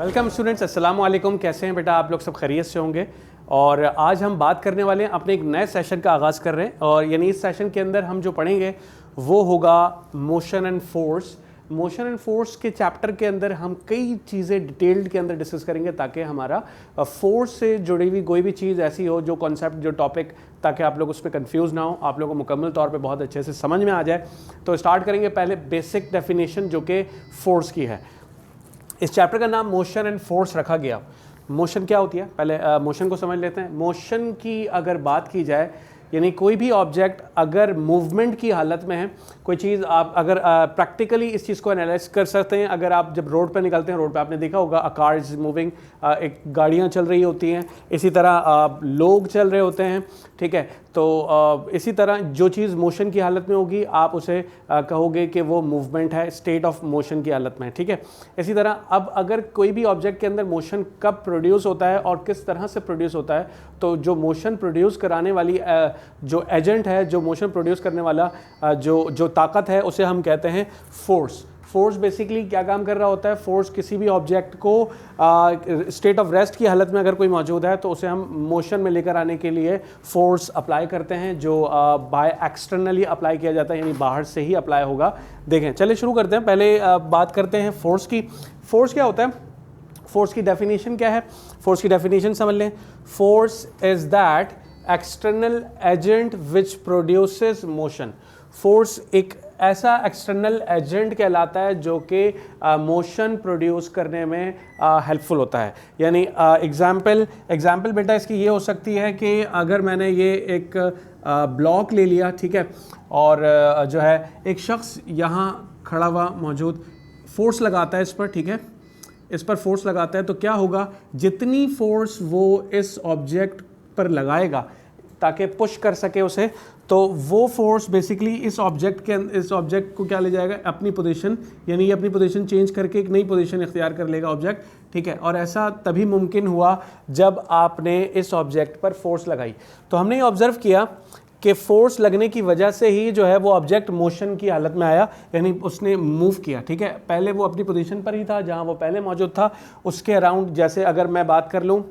Welcome students, अस्सलाम वालेकुम। कैसे हैं बेटा आप लोग? सब खैरियत से होंगे। और आज हम बात करने वाले हैं, अपने एक नए सेशन का आगाज़ कर रहे हैं। और यानी इस सेशन के अंदर हम जो पढ़ेंगे वो होगा motion and force. Motion and force के चैप्टर के अंदर हम कई चीज़ें डिटेल्ड के अंदर डिस्कस करेंगे ताकि हमारा फोर्स से जुड़ी हुई कोई भी चीज़ ऐसी हो, जो कॉन्सेप्ट, जो टॉपिक, ताकि आप लोग उस पर कंफ्यूज ना हो, आप लोगों को मुकम्मल तौर पे बहुत अच्छे से समझ में आ जाए। तो स्टार्ट करेंगे पहले बेसिक डेफिनेशन जो कि फोर्स की है। इस चैप्टर का नाम मोशन एंड फोर्स रखा गया। मोशन क्या होती है, पहले मोशन को समझ लेते हैं। मोशन की अगर बात की जाए, यानी कोई भी ऑब्जेक्ट अगर मूवमेंट की हालत में है, कोई चीज़ आप अगर प्रैक्टिकली इस चीज़ को एनालाइज कर सकते हैं। अगर आप जब रोड पर निकलते हैं, रोड पे आपने देखा होगा अ कार इज मूविंग, एक गाड़ियाँ चल रही होती हैं, इसी तरह लोग चल रहे होते हैं, ठीक है। तो इसी तरह जो चीज़ मोशन की हालत में होगी आप उसे कहोगे कि वो मूवमेंट है, स्टेट ऑफ मोशन की हालत में, ठीक है। इसी तरह अब अगर कोई भी ऑब्जेक्ट के अंदर मोशन कब प्रोड्यूस होता है और किस तरह से प्रोड्यूस होता है, तो जो मोशन प्रोड्यूस कराने वाली जो एजेंट है, जो मोशन प्रोड्यूस करने वाला जो ताकत है, उसे हम कहते हैं फोर्स। फोर्स बेसिकली क्या काम कर रहा होता है? फोर्स किसी भी ऑब्जेक्ट को स्टेट ऑफ रेस्ट की हालत में अगर कोई मौजूद है तो उसे हम मोशन में लेकर आने के लिए फोर्स अप्लाई करते हैं, जो बाय एक्सटर्नली अप्लाई किया जाता है, यानी बाहर से ही अप्लाई होगा। देखें, चलिए शुरू करते हैं। पहले बात करते हैं फोर्स की। फोर्स क्या होता है? फोर्स की डेफिनेशन क्या है? फोर्स की डेफिनेशन समझ लें। Force is that external agent which produces motion. Force एक ऐसा एक्सटर्नल एजेंट कहलाता है जो कि मोशन प्रोड्यूस करने में हेल्पफुल होता है। यानी एग्जाम्पल बेटा इसकी ये हो सकती है कि अगर मैंने ये एक ब्लॉक ले लिया, ठीक है, और जो है एक शख्स यहाँ खड़ा हुआ मौजूद, फोर्स लगाता है इस पर, ठीक है, इस पर फोर्स लगाता है, तो क्या होगा? जितनी फोर्स वो इस ऑब्जेक्ट पर लगाएगा ताकि पुश कर सके उसे, तो वो फोर्स बेसिकली इस ऑब्जेक्ट को क्या ले जाएगा? अपनी पोजीशन, यानी ये अपनी पोजीशन चेंज करके एक नई पोजीशन इख्तियार कर लेगा ऑब्जेक्ट, ठीक है। और ऐसा तभी मुमकिन हुआ जब आपने इस ऑब्जेक्ट पर फोर्स लगाई। तो हमने ये ऑब्जर्व किया कि फोर्स लगने की वजह से ही जो है वो ऑब्जेक्ट मोशन की हालत में आया, यानी उसने मूव किया, ठीक है। पहले वो अपनी पोजीशन पर ही था जहाँ वो पहले मौजूद था, उसके अराउंड। जैसे अगर मैं बात कर लूँ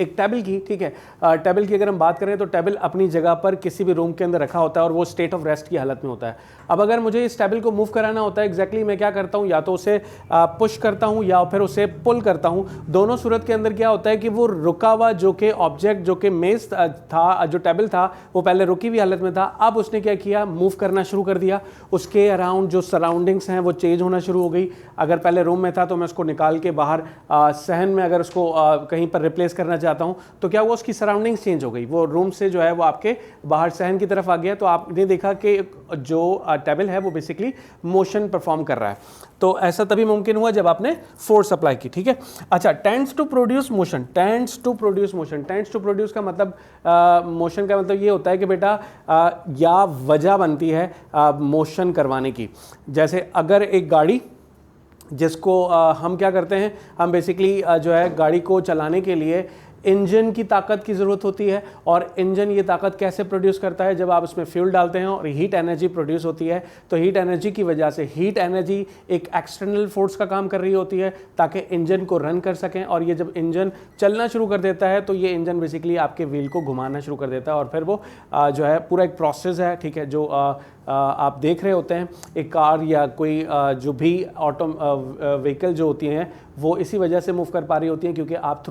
एक टेबल की, ठीक है, टेबल की अगर हम बात करें तो टेबल अपनी जगह पर किसी भी रूम के अंदर रखा होता है और वो स्टेट ऑफ रेस्ट की हालत में होता है। अब अगर मुझे इस टेबल को मूव कराना होता है, एग्जैक्टली मैं क्या करता हूँ? या तो उसे पुश करता हूँ या फिर उसे पुल करता हूँ। दोनों सूरत के अंदर क्या होता है कि वो रुका हुआ जो कि ऑब्जेक्ट, जो कि मेज था, जो टेबल था, वो पहले रुकी हुई हालत में था, अब उसने क्या किया? मूव करना शुरू कर दिया। उसके अराउंड जो सराउंडिंग्स हैं वो चेंज होना शुरू हो गई। अगर पहले रूम में था तो मैं उसको निकाल के बाहर सहन में अगर उसको कहीं पर रिप्लेस करना चाहता हूं, तो क्या हुआ? उसकी सराउंडिंग्स चेंज हो गई। वो रूम से जो है वो आपके बाहर सहन की तरफ आ गया। तो आपने देखा कि जो टेबल है वो बेसिकली मोशन परफॉर्म कर रहा है। तो ऐसा तभी मुमकिन हुआ जब आपने फोर्स अप्लाई की, ठीक है। अच्छा, tends to produce motion. Tends to produce motion, tends to produce का मतलब मोशन का मतलब ये होता है कि बेटा या वजह बनती है मोशन करवाने की। जैसे अगर एक गाड़ी, जिसको हम क्या करते हैं, हम बेसिकली जो है गाड़ी को चलाने के लिए इंजन की ताकत की ज़रूरत होती है। और इंजन ये ताकत कैसे प्रोड्यूस करता है? जब आप उसमें फ्यूल डालते हैं और हीट एनर्जी प्रोड्यूस होती है। तो हीट एनर्जी की वजह से, हीट एनर्जी एक एक्सटर्नल फोर्स का काम कर रही होती है ताकि इंजन को रन कर सकें। और ये जब इंजन चलना शुरू कर देता है तो ये इंजन बेसिकली आपके व्हील को घुमाना शुरू कर देता है और फिर वो जो है पूरा एक प्रोसेस है, ठीक है, जो आप देख रहे होते हैं। एक कार या कोई जो भी ऑटो व्हीकल जो होती हैं वो इसी वजह से मूव कर पा रही होती हैं क्योंकि आप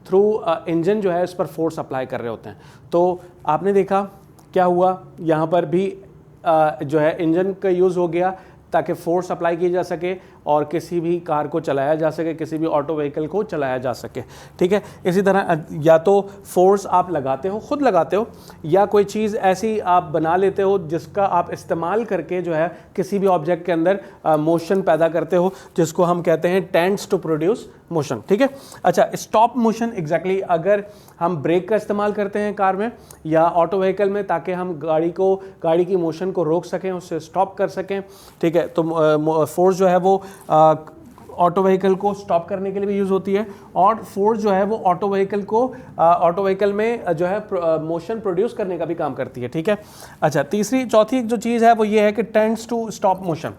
थ्रू इंजन जो है इस पर फोर्स अप्लाई कर रहे होते हैं। तो आपने देखा क्या हुआ? यहाँ पर भी जो है इंजन का यूज़ हो गया ताकि फोर्स अप्लाई की जा सके और किसी भी कार को चलाया जा सके, किसी भी ऑटो व्हीकल को चलाया जा सके, ठीक है। इसी तरह या तो फोर्स आप लगाते हो, खुद लगाते हो, या कोई चीज़ ऐसी आप बना लेते हो जिसका आप इस्तेमाल करके जो है किसी भी ऑब्जेक्ट के अंदर मोशन पैदा करते हो, जिसको हम कहते हैं टेंड्स टू प्रोड्यूस मोशन, ठीक है। अच्छा, स्टॉप मोशन एग्जैक्टली अगर हम ब्रेक का इस्तेमाल करते हैं कार में या ऑटो व्हीकल में ताकि हम गाड़ी की मोशन को रोक सकें, उससे स्टॉप कर सकें, ठीक है। तो फोर्स जो है वो ऑटो व्हीकल को स्टॉप करने के लिए भी यूज़ होती है और फोर्स जो है वो ऑटो व्हीकल में जो है मोशन प्रोड्यूस करने का भी काम करती है, ठीक है। अच्छा, चौथी जो चीज़ है वो ये है कि टेंड्स टू स्टॉप मोशन।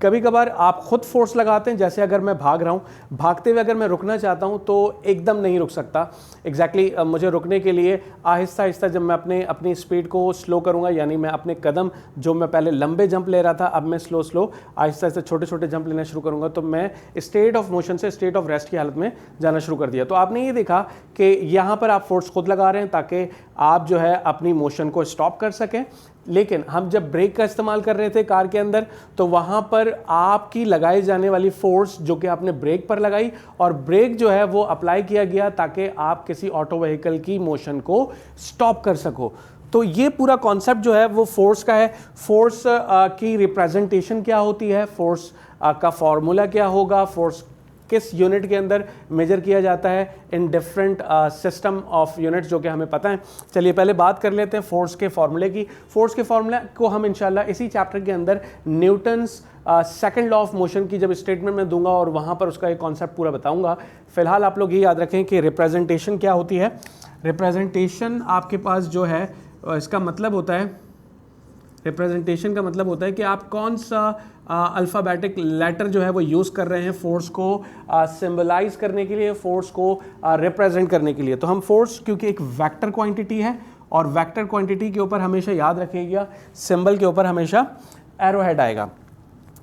कभी कभार आप खुद फोर्स लगाते हैं, जैसे अगर मैं भाग रहा हूँ, भागते हुए अगर मैं रुकना चाहता हूँ तो एकदम नहीं रुक सकता। एग्जैक्टली मुझे रुकने के लिए आहिस्ता आहिस्ता जब मैं अपनी स्पीड को स्लो करूँगा, यानी मैं अपने कदम जो मैं पहले लंबे जंप ले रहा था, अब मैं स्लो आहिस्ता आहिस्ता छोटे छोटे जंप लेना शुरू करूँगा, तो मैं स्टेट ऑफ मोशन से स्टेट ऑफ रेस्ट की हालत में जाना शुरू कर दिया। तो आपने ये देखा कि यहाँ पर आप फोर्स खुद लगा रहे हैं ताकि आप जो है अपनी मोशन को स्टॉप कर सकें। लेकिन हम जब ब्रेक का इस्तेमाल कर रहे थे कार के अंदर, तो वहाँ पर आपकी लगाई जाने वाली फोर्स जो कि आपने ब्रेक पर लगाई, और ब्रेक जो है वो अप्लाई किया गया ताकि आप किसी ऑटो व्हीकल की मोशन को स्टॉप कर सको। तो ये पूरा कॉन्सेप्ट जो है वो फोर्स का है। फोर्स की रिप्रेजेंटेशन क्या होती है, फोर्स का फॉर्मूला क्या होगा, फोर्स किस यूनिट के अंदर मेजर किया जाता है in different system of units जो कि हमें पता है। चलिए पहले बात कर लेते हैं फोर्स के फॉर्मूले की। फोर्स के फॉर्मूला को हम इंशाल्लाह इसी चैप्टर के अंदर Newton's second law of motion की जब स्टेटमेंट में दूंगा और वहाँ पर उसका एक कॉन्सेप्ट पूरा बताऊंगा। फिलहाल आप लोग ये याद रखें कि रिप्रेजेंटेशन क्या होती है। रिप्रेजेंटेशन आपके पास जो है इसका मतलब होता है, रिप्रेजेंटेशन का मतलब होता है कि आप कौन सा अल्फ़ाबेटिक लेटर जो है वो यूज़ कर रहे हैं फोर्स को सिंबलाइज करने के लिए, फोर्स को रिप्रेजेंट करने के लिए। तो हम फोर्स क्योंकि एक वेक्टर क्वांटिटी है और वेक्टर क्वांटिटी के ऊपर हमेशा याद रखिएगा सिंबल के ऊपर हमेशा एरो हेड आएगा।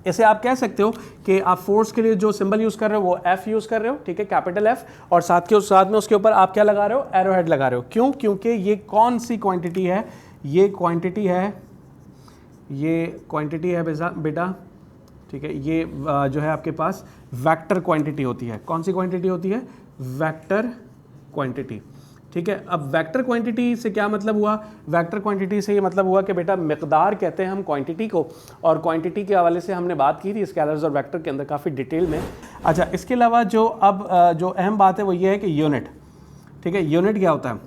इसे आप कह सकते हो कि आप फोर्स के लिए जो सिंबल यूज़ कर रहे हो वो एफ यूज़ कर रहे हो, ठीक है, कैपिटल एफ, और साथ में उसके ऊपर आप क्या लगा रहे हो, एरो हेड लगा रहे हो। क्यों? क्योंकि ये कौन सी क्वांटिटी है, ये क्वांटिटी है बेटा, ठीक है, ये जो है आपके पास वेक्टर क्वांटिटी होती है। कौन सी क्वांटिटी होती है? वेक्टर क्वांटिटी, ठीक है। अब वेक्टर क्वांटिटी से क्या मतलब हुआ? वेक्टर क्वांटिटी से ये मतलब हुआ कि बेटा मिकदार कहते हैं हम क्वांटिटी को, और क्वांटिटी के हवाले से हमने बात की थी स्केलर्स और वेक्टर के अंदर काफ़ी डिटेल में। अच्छा, इसके अलावा जो अहम बात है वो ये है कि यूनिट, ठीक है, यूनिट क्या होता है?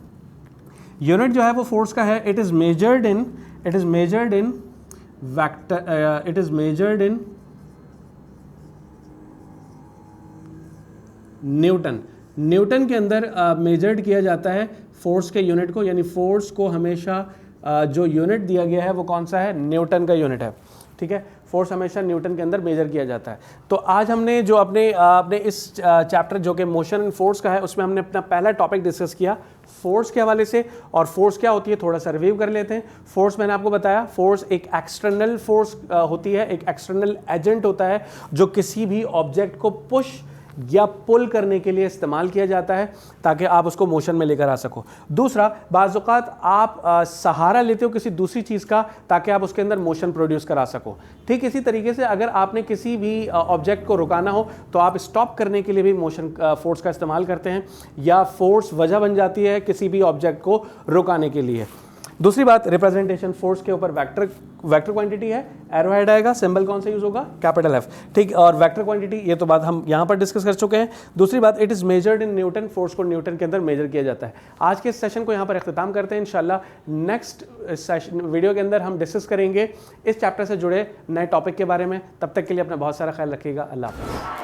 यूनिट जो है वो फोर्स का है। It is measured in vector, it is measured in newton के अंदर मेजर्ड किया जाता है फोर्स के यूनिट को, यानी फोर्स को हमेशा जो यूनिट दिया गया है वो कौन सा है? न्यूटन का यूनिट है, ठीक है। फोर्स हमेशा न्यूटन के अंदर मेजर किया जाता है। तो आज हमने जो अपने इस चैप्टर जो कि मोशन एंड फोर्स का है उसमें हमने अपना पहला टॉपिक डिस्कस किया फोर्स के हवाले से। और फोर्स क्या होती है थोड़ा सा रिव्यू कर लेते हैं। फोर्स मैंने आपको बताया, फोर्स एक एक्सटर्नल फोर्स होती है, एक एक्सटर्नल एजेंट होता है जो किसी भी ऑब्जेक्ट को पुश या पुल करने के लिए इस्तेमाल किया जाता है ताकि आप उसको मोशन में लेकर आ सको। दूसरा, बाज़ औक़ात आप सहारा लेते हो किसी दूसरी चीज़ का ताकि आप उसके अंदर मोशन प्रोड्यूस करा सको। ठीक इसी तरीके से अगर आपने किसी भी ऑब्जेक्ट को रुकाना हो तो आप स्टॉप करने के लिए भी मोशन फोर्स का इस्तेमाल करते हैं, या फोर्स वजह बन जाती है किसी भी ऑब्जेक्ट को रुकाने के लिए। दूसरी बात, रिप्रेजेंटेशन फोर्स के ऊपर वेक्टर क्वांटिटी है, एरो हेड आएगा, सिंबल कौन सा यूज होगा? कैपिटल एफ, ठीक। और वेक्टर क्वांटिटी ये तो बात हम यहाँ पर डिस्कस कर चुके हैं। दूसरी बात, it is measured in newton, force को न्यूटन के अंदर मेजर किया जाता है। आज के इस सेशन को यहाँ पर अख्तिताम करते हैं। इंशाल्लाह नेक्स्ट सेशन वीडियो के अंदर हम डिस्कस करेंगे इस चैप्टर से जुड़े नए टॉपिक के बारे में। तब तक के लिए अपना बहुत सारा ख्याल रखिएगा। अल्लाह हाफ़िज़।